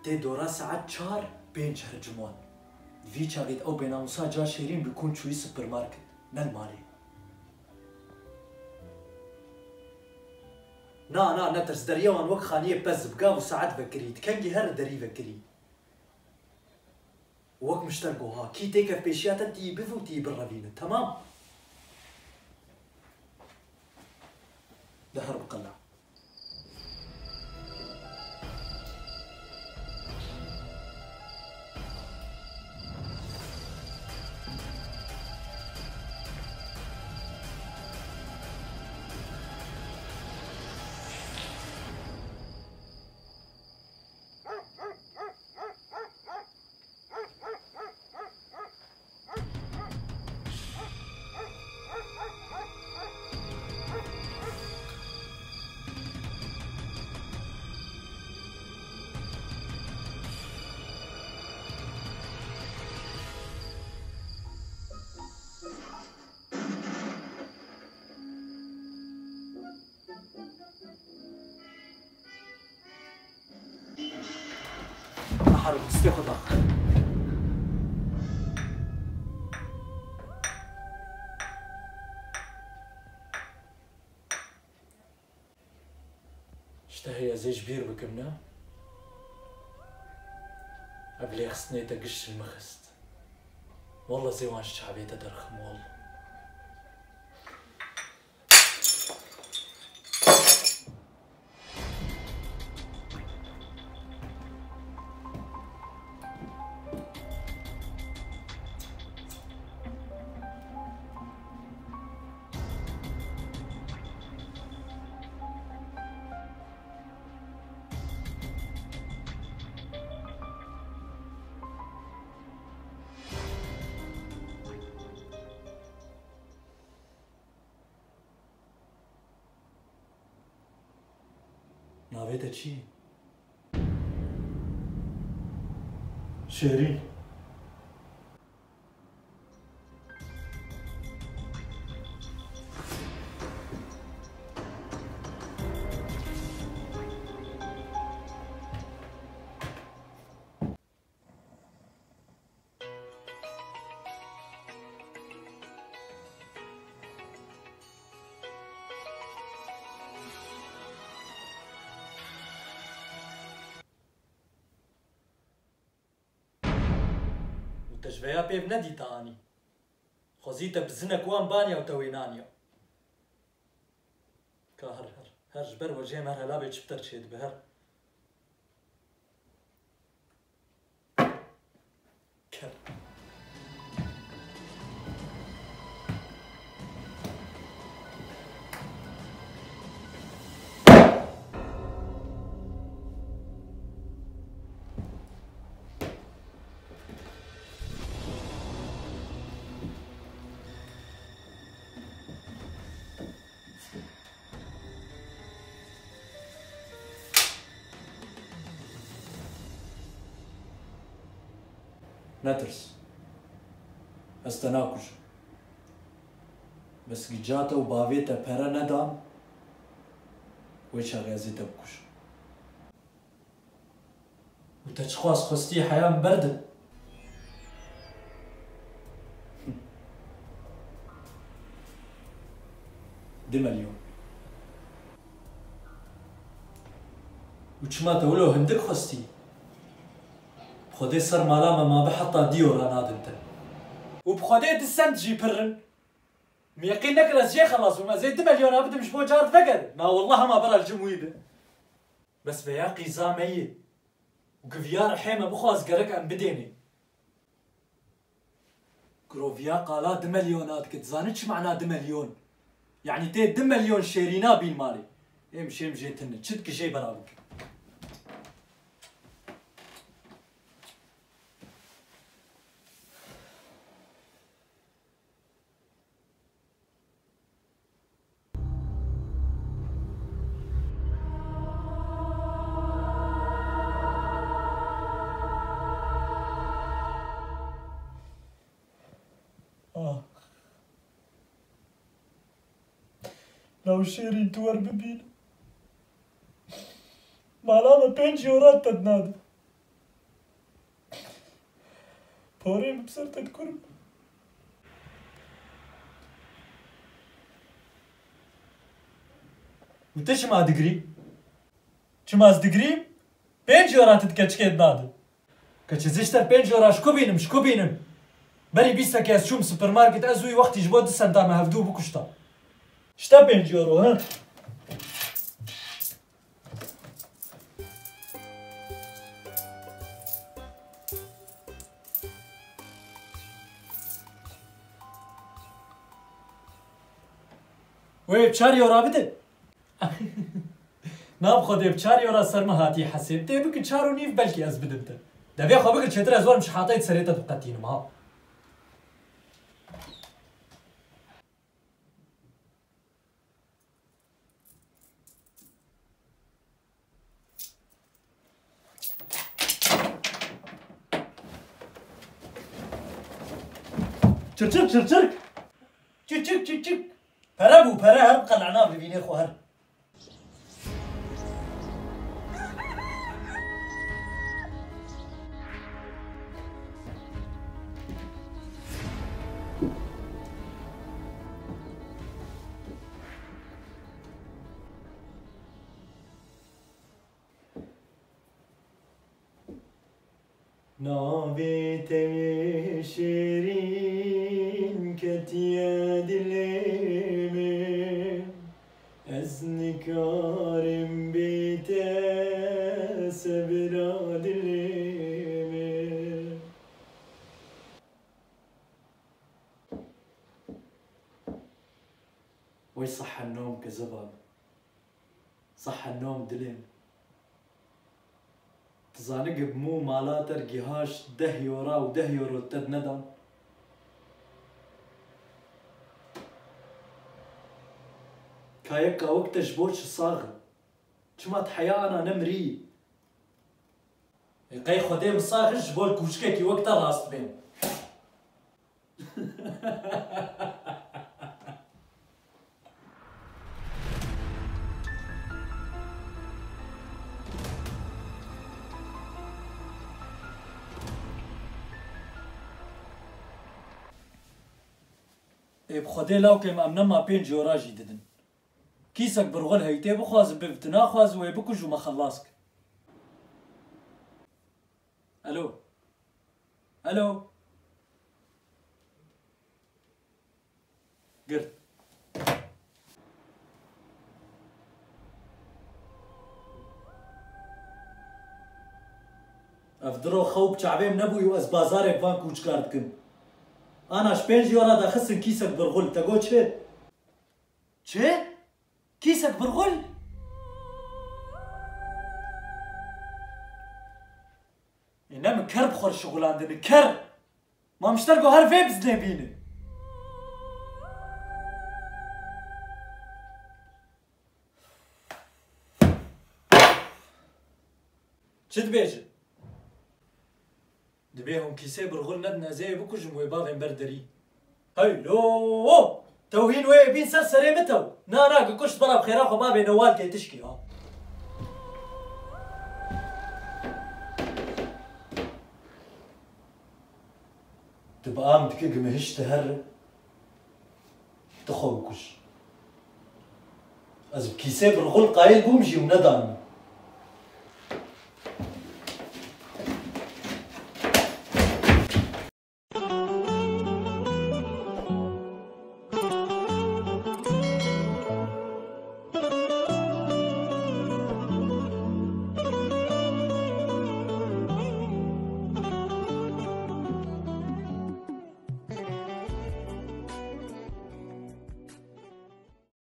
تي دورا ساعات 4 5 هرجمون في شاغيت او بين موسى جا شيرين بيكون شوي سوبر ماركت نال مالي نا نترس دريوان وك خانيه بز بقاو ساعات بكريت كنجي هر دري بكري وك مشترقوها كي تيك في بيشياتا تي بفو تي بالربينة تمام ده هرب قلع حرب استخدام اشتهي زي جبير بكمنا قبل خصني تقش المخست والله زي وان شعبي تدرخم والله ناويتا چی؟ شيرين تجويا بيب ندي تاني خوزيتا بزنك وان بانيا وتوينانيا كهر هر جبر وجه مر هلا بيج بتر شيد بهر كر نترس استناكوش بس جاتا وبافيتا بيرا ندان ويشا غازيتا بكوش وتشخواص خستي حياة مبردة دي مليون وچما تولو هندك خستي بخدي صار مالامه ما بحطها ديورا نادنتا وبخدي دسنت جي برن ميقين نكرس جي خلاص وما زي 2 مليون ابدا مش بوجار فقر ما والله ما برا الجمويبه بس بياقي زامية وقفيار حيمه بخواز قرق ام بديني كروفيا قالا 2 مليونات كتزانتش معناه 2 مليون يعني تي 2 مليون شيرينا بين مالي امشي مجيتن تشدك شي برابك لو شيرين توار ببين مالاما 5 يورات تدناد بوريم بسر تذكرم وتش ما دقري چما از دقري 5 يورات تدكچ كدناد كچزشتر 5 يورا شكو بينم بري بيسك يا شوم سوبر ماركت ازوي وقت جبود سنتا ما هفدو بكشتا شتا 5 يورو ها وي ب4 يورا بده نابخذ ب4 يورا سر ما هاتي حسيب تبك 4 ونيف بلكي از بدمته دبي خو بك تشتري ازوار مش حاطيت سريته بقتين ما çırçık çık para bu para her قلعنا ببيني خو هر نابت شيرين كتيا دلمي أزنكارم بيتا سبرا دلمي وي صح النوم كزبان صح النوم دلم تزانق بمو مالاتر جهاش 10 يورا و10 يورو تد ندم كايكا وقت جبوش صاغ جمعت حياة أنا نمري يقاي خديم صاغ جبول كوشكاكي وقت راست بين بخدي لاو كيم امنا ما 5 يورا جديدن كيسك برغل هيتي بخواز بفتنا خواز ويبكج وما خلصك الو قرت افدرو خوب شعبين نبوي واز بازارك فان كوچ كاردكن انا 5 يورا داخسن كيسك برغل تقول چه؟ كيسك برغل؟ إنما كرب خور شغل عندنا كر ما مشترقوا هر فيبز نبينه شد بيجي دبيهم كيسي برغل ندنا زي بكجم ويباغين بردري هيلو توهين وي بين سرسري متو نانا كشت برا بخير اخو بابي نوال كي تشكي ها تبقى متكيك مهش تهر تخوكش از بكيسي برغل قايل بومجي وندان